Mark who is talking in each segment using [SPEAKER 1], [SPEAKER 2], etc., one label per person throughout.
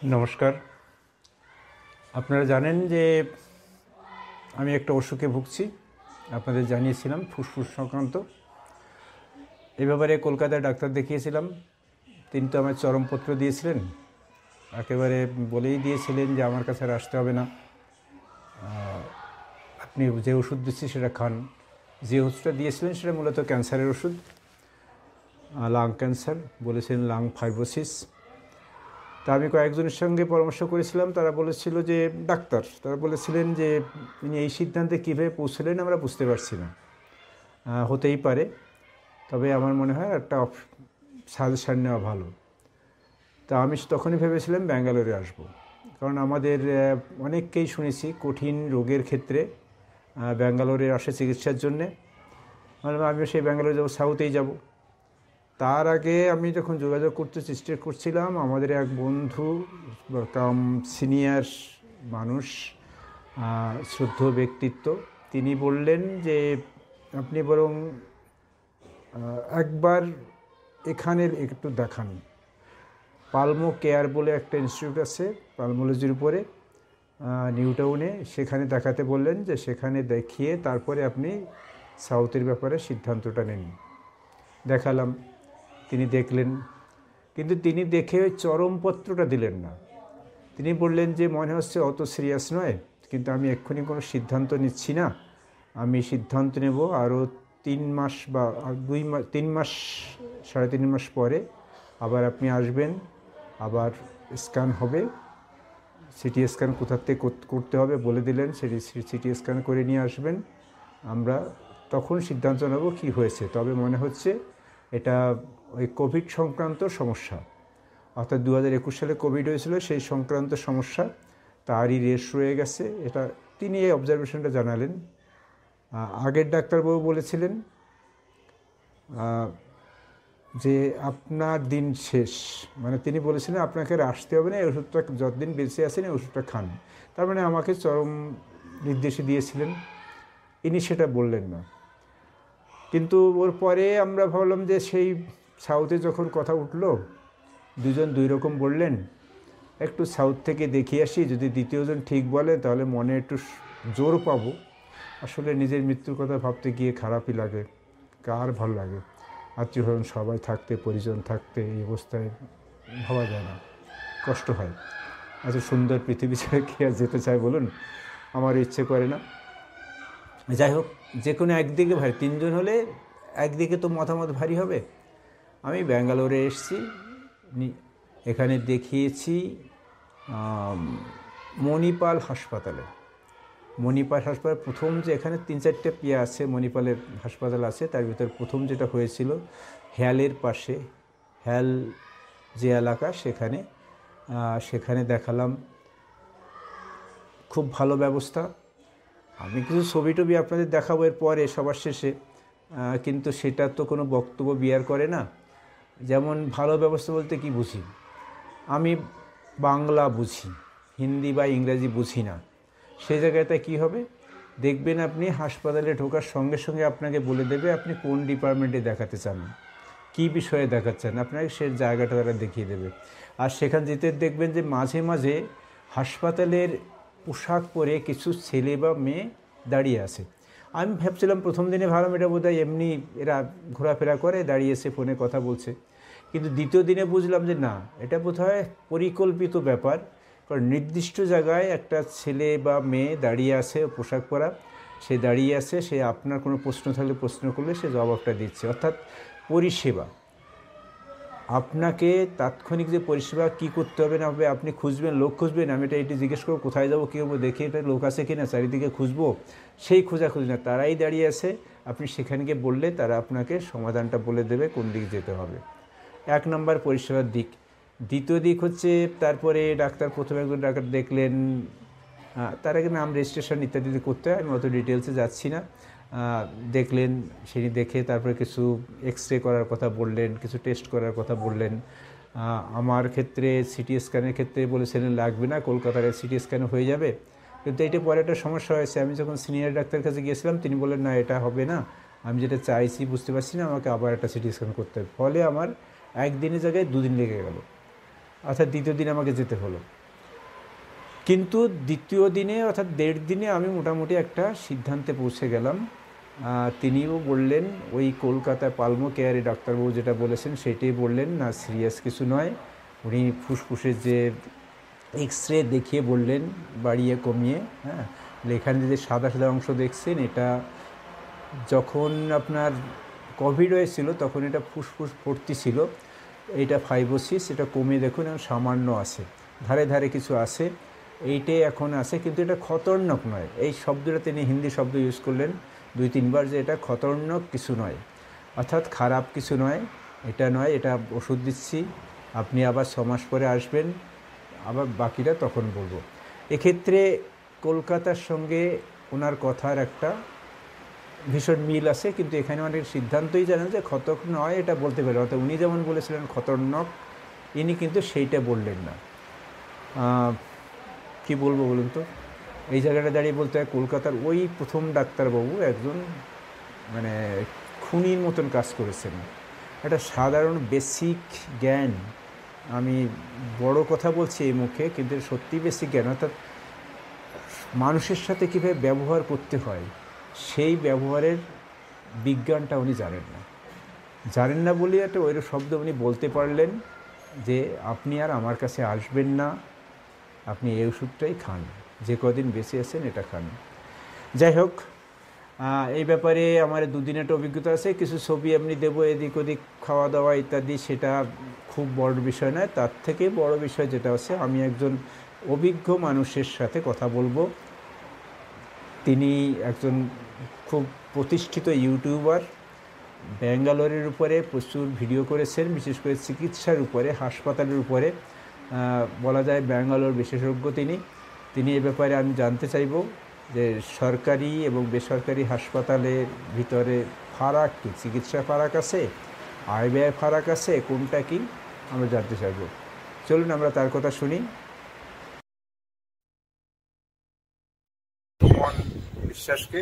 [SPEAKER 1] নমস্কার। আপনারা জানেন যে আমি একটা অসুখে ভুগছি, আপনাদের জানিয়েছিলাম ফুসফুস সংক্রান্ত। এ ব্যাপারে কলকাতায় ডাক্তার দেখিয়েছিলাম। তিনি তো আমায় চরমপত্র দিয়েছিলেন, একেবারে বলেই দিয়েছিলেন যে আমার কাছে আর আসতে হবে না, আপনি যে ওষুধ দিচ্ছি সেটা খান। যে ওষুধটা দিয়েছিলেন সেটা মূলত ক্যান্সারের ওষুধ, লাং ক্যান্সার, বলেছিলেন লাং ফাইব্রোসিস। তা আমি কয়েকজনের সঙ্গে পরামর্শ করেছিলাম, তারা বলেছিল যে তারা বলেছিলেন যে তিনি এই সিদ্ধান্তে কীভাবে পৌঁছলেন আমরা বুঝতে পারছি না, হতেই পারে, তবে আমার মনে হয় একটা সাজেশান নেওয়া ভালো। তা আমি তখনই ভেবেছিলাম ব্যাঙ্গালোরে আসব, কারণ আমাদের অনেককেই শুনেছি কঠিন রোগের ক্ষেত্রে ব্যাঙ্গালোরে আসে চিকিৎসার জন্যে। মানে আমিও সেই ব্যাঙ্গালোরে যাবো, সাউথেই যাব। তার আগে আমি যখন যোগাযোগ করতে চেষ্টা করছিলাম, আমাদের এক বন্ধু কাম সিনিয়র মানুষ, শ্রদ্ধেয় ব্যক্তিত্ব, তিনি বললেন যে আপনি বরং একবার এখানের একটু দেখান। পালমো কেয়ার বলে একটা ইনস্টিটিউট আছে পালমোলজির উপরে নিউ টাউনে, সেখানে দেখাতে বললেন, যে সেখানে দেখিয়ে তারপরে আপনি সাউথের ব্যাপারে সিদ্ধান্তটা নিন। দেখালাম, তিনি দেখলেন, কিন্তু তিনি দেখে ওই চরমপত্রটা দিলেন না। তিনি বললেন যে মনে হচ্ছে অত সিরিয়াস নয়, কিন্তু আমি এক্ষুনি কোনো সিদ্ধান্ত নিচ্ছি না, আমি সিদ্ধান্ত নেব আরও 3 মাস বা 3 মাস 3.5 মাস পরে আবার আপনি আসবেন, আবার স্ক্যান হবে, সিটি স্ক্যান কোথার থেকে করতে হবে বলে দিলেন, সেটি সিটি স্ক্যান করে নিয়ে আসবেন, আমরা তখন সিদ্ধান্ত নেব কী হয়েছে। তবে মনে হচ্ছে এটা ওই কোভিড সংক্রান্ত সমস্যা, অর্থাৎ 2021 সালে কোভিড হয়েছিল, সেই সংক্রান্ত সমস্যা, তারই রেশ রয়ে গেছে। এটা তিনি এই অবজারভেশনটা জানালেন। আগের ডাক্তারবাবু বলেছিলেন যে আপনার দিন শেষ, মানে তিনি বলেছিলেন আপনাকে আর আসতে হবে না, এই ওষুধটা যতদিন বেঁচে আছেন এই ওষুধটা খান। তার মানে আমাকে চরম নির্দেশ দিয়েছিলেন, ইনি সেটা বললেন না। কিন্তু ওর পরে আমরা ভাবলাম যে সেই সাউথে যখন কথা উঠলো, দুজন দুই রকম বললেন, একটু সাউথ থেকে দেখিয়ে আসি, যদি দ্বিতীয়জন ঠিক বলে তাহলে মনে একটু জোর পাবো। আসলে নিজের মৃত্যুর কথা ভাবতে গিয়ে খারাপই লাগে, কার ভালো লাগে? আত্মীয়স্বজন সবাই থাকতে, পরিজন থাকতে, এই অবস্থায় ভাবা যায় না, কষ্ট হয়। এত সুন্দর পৃথিবী ছেড়ে কে আর যেতে চায় বলুন? আমার ইচ্ছে করে না। যাই হোক, যে কোনো একদিকে ভারী, 3 জন হলে একদিকে তো মতামত ভারী হবে। আমি ব্যাঙ্গালোরে এসেছি, এখানে দেখিয়েছি মণিপাল হাসপাতালে। মণিপাল হাসপাতাল প্রথম, যে এখানে 3-4টে আছে মণিপালের হাসপাতাল আছে, তার ভিতর প্রথম যেটা হয়েছিল হ্যালের পাশে, হ্যাল যে এলাকা, সেখানে দেখালাম, খুব ভালো ব্যবস্থা। আমি কিছু ছবি টবি আপনাদের দেখাবো এর পরে সবার শেষে, কিন্তু সেটা তো কোনো বক্তব্য বিয়ার করে না। যেমন ভালো ব্যবস্থা বলতে কি বুঝি, আমি বাংলা বুঝি, হিন্দি বা ইংরাজি বুঝি না, সেই জায়গাতে কী হবে দেখবেন, আপনি হাসপাতালে ঢোকার সঙ্গে সঙ্গে আপনাকে বলে দেবে আপনি কোন ডিপার্টমেন্টে দেখাতে চান, কী বিষয়ে দেখাচ্ছেন, আপনাকে সে জায়গাটা তারা দেখিয়ে দেবে। আর সেখান যেতে দেখবেন যে মাঝে মাঝে হাসপাতালের পোশাক পরে কিছু ছেলে বা মেয়ে দাঁড়িয়ে আছে। আমি ভাবছিলাম প্রথম দিনে ভালো, এটা বোধহয় এমনি এরা ঘোরাফেরা করে, দাঁড়িয়েছে, ফোনে কথা বলছে। কিন্তু দ্বিতীয় দিনে বুঝলাম যে না, এটা বোধহয় পরিকল্পিত ব্যাপার, কারণ নির্দিষ্ট জায়গায় একটা ছেলে বা মেয়ে দাঁড়িয়ে আছে, পোশাক পরা, সে দাঁড়িয়ে আছে, সে আপনার কোনো প্রশ্ন থাকলে প্রশ্ন করলে সে জবাবটা দিচ্ছে। অর্থাৎ পরিষেবা, আপনাকে তাৎক্ষণিক যে পরিষেবা কী করতে হবে না হবে, আপনি খুঁজবেন, লোক খুঁজবেন, আমি এটি জিজ্ঞেস করবো কোথায় যাবো, কী করবো, দেখি এটা লোক আছে কি না, চারিদিকে খুঁজবো, সেই খোঁজাখুঁজি না, তারাই দাঁড়িয়ে আছে, আপনি সেখানে গিয়ে বললে তারা আপনাকে সমাধানটা বলে দেবে কোন দিকে যেতে হবে। 1 নম্বর পরিষেবার দিক। দ্বিতীয় দিক হচ্ছে, তারপরে ডাক্তার প্রথমে একজন ডাক্তার দেখলেন, তার আগে নাম রেজিস্ট্রেশন ইত্যাদি করতে হয়, আমি অত ডিটেলসে যাচ্ছি না। দেখলেন, সেই দেখে তারপরে কিছু এক্স-রে করার কথা বললেন, কিছু টেস্ট করার কথা বললেন। আমার ক্ষেত্রে সিটি স্ক্যানের ক্ষেত্রে বলেছিলেন লাগবে না, কলকাতার সিটি স্ক্যানে হয়ে যাবে। কিন্তু এইটা পরে একটা সমস্যা হয়েছে, আমি যখন সিনিয়র ডাক্তারের কাছে গিয়েছিলাম তিনি বললেন না, এটা হবে না, আমি যেটা চাইছি বুঝতে পারছি না, আমাকে আবার একটা সিটি স্ক্যান করতে হবে। ফলে আমার একদিনের জায়গায় 2 দিন লেগে গেল। অর্থাৎ দ্বিতীয় দিনে আমাকে যেতে হলো। কিন্তু দ্বিতীয় দিনে অর্থাৎ 1.5 দিনে আমি মোটামুটি একটা সিদ্ধান্তে পৌঁছে গেলাম। তিনিও বললেন, ওই কলকাতায় পালমো কেয়ারে ডাক্তারবাবু যেটা বলেছেন সেটাই বললেন, না সিরিয়াস কিছু নয়। উনি ফুসফুসের যে এক্স-রে দেখিয়ে বললেন বাড়িয়ে কমিয়ে, হ্যাঁ, এখানে যে সাদা সাদা অংশ দেখছেন এটা যখন আপনার কোভিড হয়েছিল তখন এটা ফুসফুস ভর্তি ছিল, এইটা ফাইব্রোসিস, এটা কমে দেখুন এখন সামান্য আছে, ধারে ধারে কিছু আছে, এইটাই এখন আছে, কিন্তু এটা খতরনাক নয়। এই শব্দটা তিনি হিন্দি শব্দ ইউজ করলেন 2-3 বার, যে এটা খতরনাক কিছু নয়, অর্থাৎ খারাপ কিছু নয়, এটা নয়, এটা ওষুধ দিচ্ছি, আপনি আবার 6 মাস পরে আসবেন, আবার বাকিটা তখন বলবো। এক্ষেত্রে কলকাতার সঙ্গে ওনার কথার একটা ভীষণ মিল আছে, কিন্তু এখানে অনেক সিদ্ধান্তই জানেন যে খতরনাক নয় এটা বলতে পারে, অর্থাৎ উনি যেমন বলেছিলেন খতরনাক, ইনি কিন্তু সেইটা বললেন না। কি বলবো বলুন তো, এই জায়গাটা দাঁড়িয়ে বলতে হয় কলকাতার ওই প্রথম ডাক্তারবাবু একজন মানে খুনির মতন কাজ করেছেন। একটা সাধারণ বেসিক জ্ঞান, আমি বড় কথা বলছি এই মুখে, কিন্তু সত্যি বেসিক জ্ঞান, অর্থাৎ মানুষের সাথে কীভাবে ব্যবহার করতে হয় সেই ব্যবহারের বিজ্ঞানটা উনি জানেন না বলে একটা ওই শব্দ উনি বলতে পারলেন যে আপনি আর আমার কাছে আসবেন না, আপনি এই ওষুধটাই খান, যে কদিন বেঁচে আছেন এটা খান। যাই হোক, এই ব্যাপারে আমার 2 দিনের একটা অভিজ্ঞতা আছে, কিছু ছবি এমনি দেবো এদিক ওদিক খাওয়া দাওয়া ইত্যাদি, সেটা খুব বড় বিষয় নয়। তার থেকে বড় বিষয় যেটা আছে, আমি একজন অভিজ্ঞ মানুষের সাথে কথা বলবো। তিনি একজন খুব প্রতিষ্ঠিত ইউটিউবার, ব্যাঙ্গালোরের উপরে প্রচুর ভিডিও করেছেন, বিশেষ করে চিকিৎসার উপরে, হাসপাতালের উপরে, বলা যায় ব্যাঙ্গালোর বিশেষজ্ঞ তিনি এ ব্যাপারে আমি জানতে চাইব যে সরকারি এবং বেসরকারি হাসপাতালের ভিতরে ফারাক কি, চিকিৎসা ফারাক আছে, আয় ব্যয় ফারাক আছে, কোনটা কি আমরা জানতে চাইব। চলুন আমরা তার কথা শুনি। বিশ্বাসকে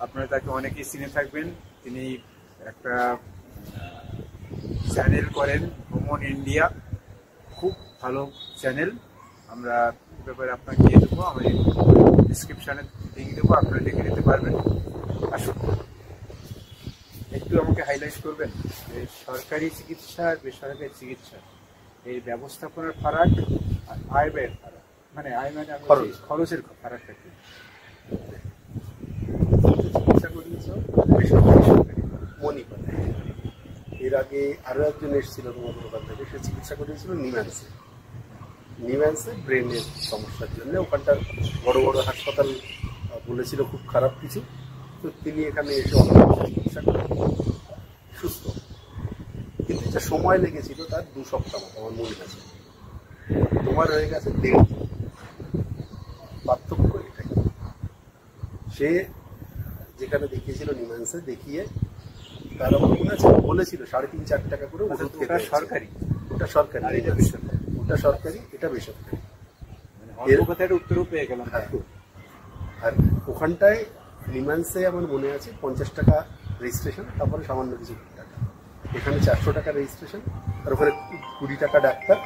[SPEAKER 1] আপনারা তাকে অনেকেই চিনে থাকবেন, তিনি একটা চ্যানেল করেন ভ্রমণ ইন্ডিয়া, খুব ভালো চ্যানেল, আমরা ব্যাপারে আপনাকে দিয়ে দেবো, আমি ডিসক্রিপশানে লিঙ্ক দেবো, আপনারা দেখে নিতে পারবেন। আসুন একটু আমাকে হাইলাইট করবেন যে সরকারি চিকিৎসা আর বেসরকারি চিকিৎসা এই ব্যবস্থাপনার ফারাক আর আয় ব্যয়ের ফারাক, মানে আয় মানে খরচের ফারাকটা কি?
[SPEAKER 2] চিকিৎসা করিয়েছ বেসরকারি মণিপালে, এর আগে আরও একজন এসেছিল তোমাদের ওখান থেকে, সে চিকিৎসা করিয়েছিল নিম্যান্সে ব্রেনের সমস্যার জন্য। ওখানটার বড় বড় হাসপাতাল বলেছিল খুব খারাপ কিছু, তো তিনি এখানে এসে চিকিৎসা করে সুস্থ, কিন্তু এটা সময় লেগেছিল তার 2 সপ্তাহ মতো আমার মনে আছে। তোমার হয়ে গেছে 1.5 দিন, পার্থক্য এটাই। সে যেখানে দেখিয়েছিল নিম্যান্সে, দেখিয়ে তার আমার মনে আছে বলেছিল 3.5-4 টাকা করে ওষুধ খেতে।
[SPEAKER 1] সরকারি,
[SPEAKER 2] ওটা সরকারি, এটা বেসরকারি, ওটা সরকারি, এটা বেসরকারি,
[SPEAKER 1] এর কথাটা উত্তরও পেয়ে গেলাম।
[SPEAKER 2] আর ওখানটায় নিম্যান্সে আমার মনে আছে 50 টাকা রেজিস্ট্রেশন, তারপরে সামান্য কিছু টাকা। এখানে 400 টাকা রেজিস্ট্রেশন, আর ওখানে 20 টাকা ডাক্তার,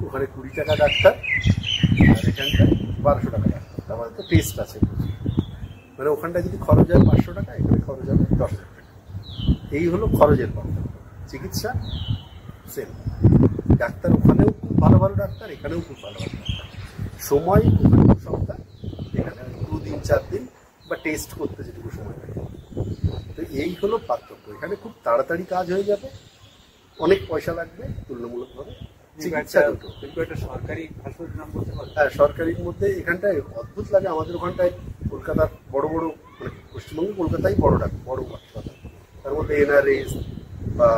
[SPEAKER 2] ওখানে 20 টাকা ডাক্তার, আর এখানটায় 1200 টাকা ডাক্তার, তারপরে তো টেস্ট আছে। মানে ওখানটায় যদি খরচ হয় 500 টাকা, এখানে খরচ হবে 10,000 টাকা। এই হলো খরচের পার্থক্য। চিকিৎসা সেম, ডাক্তার ওখানেও খুব ভালো ভালো ডাক্তার, এখানেও খুব ভালো ভালো ডাক্তার। সময় ওখানে 2 সপ্তাহ, এখানে 2 দিন 4 দিন, বা টেস্ট করতে যেটুকু সময় লাগে। তো এই হলো পার্থক্য। এখানে খুব তাড়াতাড়ি কাজ হয়ে যাবে, অনেক পয়সা লাগবে তুলনামূলকভাবে। চিকিৎসা দুটো,
[SPEAKER 1] কিন্তু একটা সরকারি হাসপাতাল নাম বলতে পারবেন?
[SPEAKER 2] হ্যাঁ, সরকারির মধ্যে এখানটায় অদ্ভুত লাগে। আমাদের ওখানটায় কলকাতার বড় বড়, মানে পশ্চিমবঙ্গে কলকাতায় বড় হাসপাতাল, তার মধ্যে NRS বা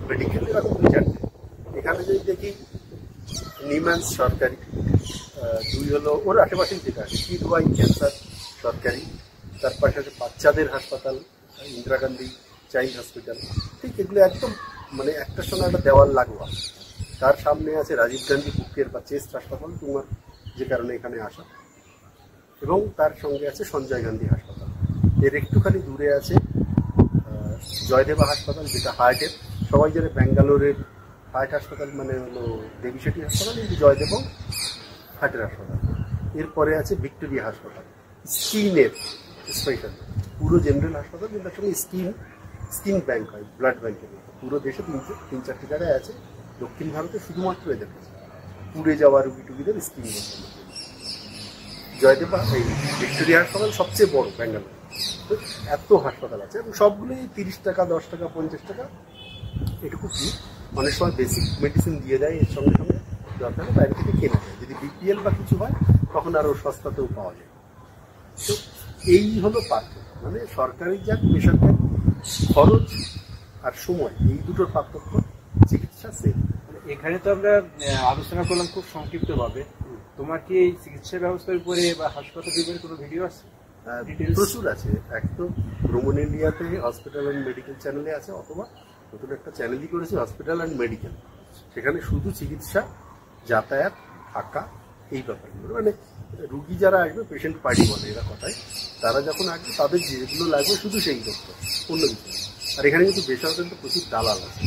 [SPEAKER 2] মেডিকেল এরকম 2-4টে। এখানে যদি দেখি নিম্যান্স সরকারি, 2 হলো ওর আশেপাশেই যেটা আছে কিডওয়াই ক্যান্সার সরকারি, তার পাশে আছে বাচ্চাদের হাসপাতাল ইন্দিরা গান্ধী চাইল্ড হসপিটাল, ঠিক এগুলো একদম মানে একটার সঙ্গে একটা দেওয়াল লাগোয়া। তার সামনে আছে রাজীব গান্ধী বুকের বা চেস্ট হাসপাতাল, তোমার যে কারণে এখানে আসা, এবং তার সঙ্গে আছে সঞ্জয় গান্ধী হাসপাতাল। এর একটুখানি দূরে আছে জয়দেবা হাসপাতাল, যেটা হার্টের সবাই জানে ব্যাঙ্গালোরের হার্ট হাসপাতাল মানে হলো দেবী শেঠি হাসপাতাল, কিন্তু জয়দেব হার্টের হাসপাতাল। এরপরে আছে ভিক্টোরিয়া হাসপাতাল স্কিনের স্পেশাল, পুরো জেনারেল হাসপাতাল কিন্তু তার সঙ্গে স্কিন ব্যাংক হয়, ব্লাড ব্যাংকের মতো। পুরো দেশে 3-4টি জায়গায় আছে, দক্ষিণ ভারতে শুধুমাত্র এদের কাছে পুড়ে যাওয়া রুগী টুগীদের স্কিন বসানো। জয়দেব এই ভিক্টোরিয়া হাসপাতাল সবচেয়ে বড় ব্যাঙ্গালোর। তো এত হাসপাতাল আছে এবং সবগুলোই 30 টাকা, 10 টাকা, 50 টাকা এটুকু কি অনেক সময় বেসিক মেডিসিন দিয়ে দেয়, এর সঙ্গে সঙ্গে দরকার বাইরে থেকে কেনা যায়। যদি বিপিএল বা কিছু হয় তখন আরও সস্তাতেও পাওয়া যায়। তো এই হলো পার্থক্য, মানে সরকারি যাক বেসরকারি, খরচ আর সময় এই দুটোর পার্থক্য। চিকিৎসা সেম।
[SPEAKER 1] এখানে তো আমরা আলোচনা করলাম খুব সংক্ষিপ্তভাবে। তোমার কি এই চিকিৎসা ব্যবস্থার উপরে বা হাসপাতাল বিভাগের কোনো ভিডিও আছে?
[SPEAKER 2] প্রচুর আছে। এক তো ভ্রমণ ইন্ডিয়াতে হসপিটাল অ্যান্ড মেডিকেল চ্যানেলে আছে, অথবা নতুন একটা চ্যানেলই করেছে হসপিটাল অ্যান্ড মেডিকেল। সেখানে শুধু চিকিৎসা, যাতায়াত, থাকা, এই ব্যাপারগুলো, মানে রুগী যারা আসবে, পেশেন্ট পার্টি বলে এরা কথায়, তারা যখন আসবে তাদের যেগুলো লাগবে শুধু সেই করতে, অন্য কিছু। আর এখানে কিন্তু বেসরকারি তো প্রচুর দালাল আছে।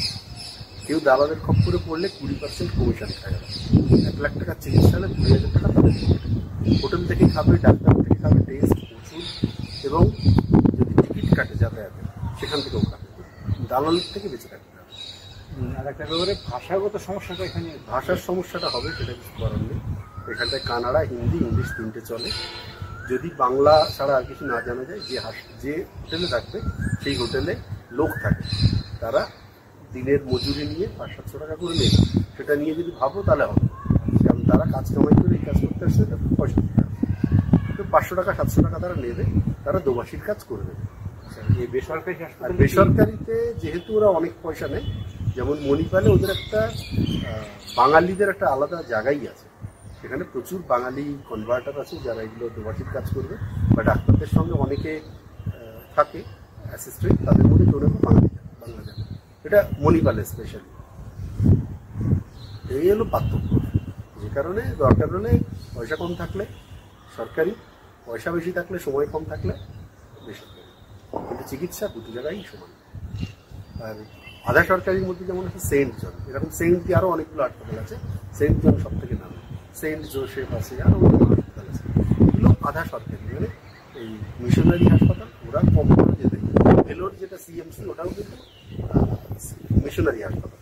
[SPEAKER 2] কেউ দালালের খপ্পরে পড়লে 20% কমিশন খায়। 1 লাখ টাকার চিকিৎসা হলে 20,000 টাকা তাদের হোটেল থেকে খাবে, ডাক্তার থেকে খাবে, টেস্ট, ওষুধ, এবং যদি টিকিট কাটে যাতায়াতে সেখান থেকেও কাটে। দালালের থেকে বেঁচে থাকতে হবে।
[SPEAKER 1] আর একটা ব্যাপারে ভাষাগত সমস্যাটা এখানে,
[SPEAKER 2] ভাষার সমস্যাটা হবে, সেটা কিছু করার নেই। এখানটায় কানাডা, হিন্দি, ইংলিশ 3টে চলে। যদি বাংলা ছাড়া আর কিছু না জানা যায়, যে হোটেলে থাকবে সেই হোটেলে লোক থাকে, তারা দিনের মজুরি নিয়ে 500-700 টাকা করে নেবে। সেটা নিয়ে যদি ভাবো তাহলে হবে, কারণ তারা কাজ কামাই করে এই কাজ করতে আসছে, পয়সা দিতে হবে। তো 500 টাকা 700 টাকা তারা নেবে, তারা দোভাষীর কাজ করে দেবে।
[SPEAKER 1] এই বেসরকারি
[SPEAKER 2] আর বেসরকারিতে যেহেতু ওরা অনেক পয়সা নেয়, যেমন মণিপালে ওদের একটা বাঙালিদের একটা আলাদা জায়গাই আছে। সেখানে প্রচুর বাঙালি কনভার্টার আছে যারা এগুলো দোভাষীর কাজ করবে, বা ডাক্তারদের সঙ্গে অনেকে থাকে অ্যাসিস্ট্যান্ট, তাদের মধ্যে কেউ না বাংলা জানে। এটা মণিপালে স্পেশালি। এই হলো পার্থক্য। যে কারণে দরকার হলে পয়সা কম থাকলে সরকারি, পয়সা বেশি থাকলে, সময় কম থাকলে বেসরকারি, কিন্তু চিকিৎসা দুটো জায়গায় সমান। আর আধা সরকারির মধ্যে যেমন আছে সেন্ট জন, এরকম সেন্ট দিয়ে আরও অনেকগুলো হাসপাতাল আছে। সেন্ট জন সব থেকে নাম, সেন্ট জোসেফ আছে, আরও অনেকগুলো হাসপাতাল আছে। এগুলো আধা সরকারি, মানে এই মিশনারি হাসপাতাল, ওরা কম করে যেতে। ভেলোর যেটা সিএমসি, ওটাও কিন্তু মিশনারি হাসপাতাল।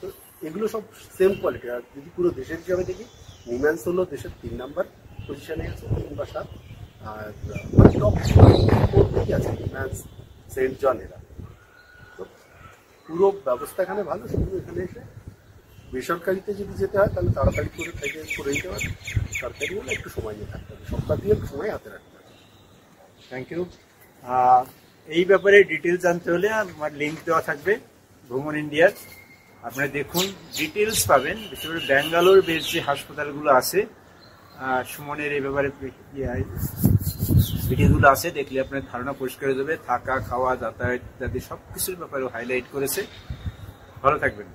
[SPEAKER 2] তো এগুলো সব সেম কোয়ালিটি। আর যদি পুরো দেশের হিসাবে দেখি, নিম্যান্স হলো দেশের 3 নম্বর পজিশনে আছে, 3 বা 7। আর টপ মধ্যেই আছে নিম্যান্স, সেন্ট জন, এরা। তো পুরো ব্যবস্থা এখানে ভালো। শুধু এখানে এসে বেসরকারিতে যদি যেতে হয় তাহলে তাড়াতাড়ি করে থেকে করে দিতে হবে, সরকারি হলে একটু সময় নিয়ে থাকতে হবে, সপ্তাহ দিয়ে সময় হাতে রাখতে হবে।
[SPEAKER 1] Thank you. এই ব্যাপারে ডিটেলস জানতে হলে আমার লিঙ্ক দেওয়া থাকবে ভ্রমণ ইন্ডিয়ার, আপনারা দেখুন, ডিটেলস পাবেন। বিশেষ করে ব্যাঙ্গালোর বেস যে হাসপাতালগুলো আছে, সুমনের এই ব্যাপারে ভিডিওগুলো আছে, দেখলে আপনার ধারণা পরিষ্কার হয়ে যাবে। থাকা, খাওয়া, যাতায়াত ইত্যাদি সব কিছুর ব্যাপারে হাইলাইট করেছে। ভালো থাকবেন।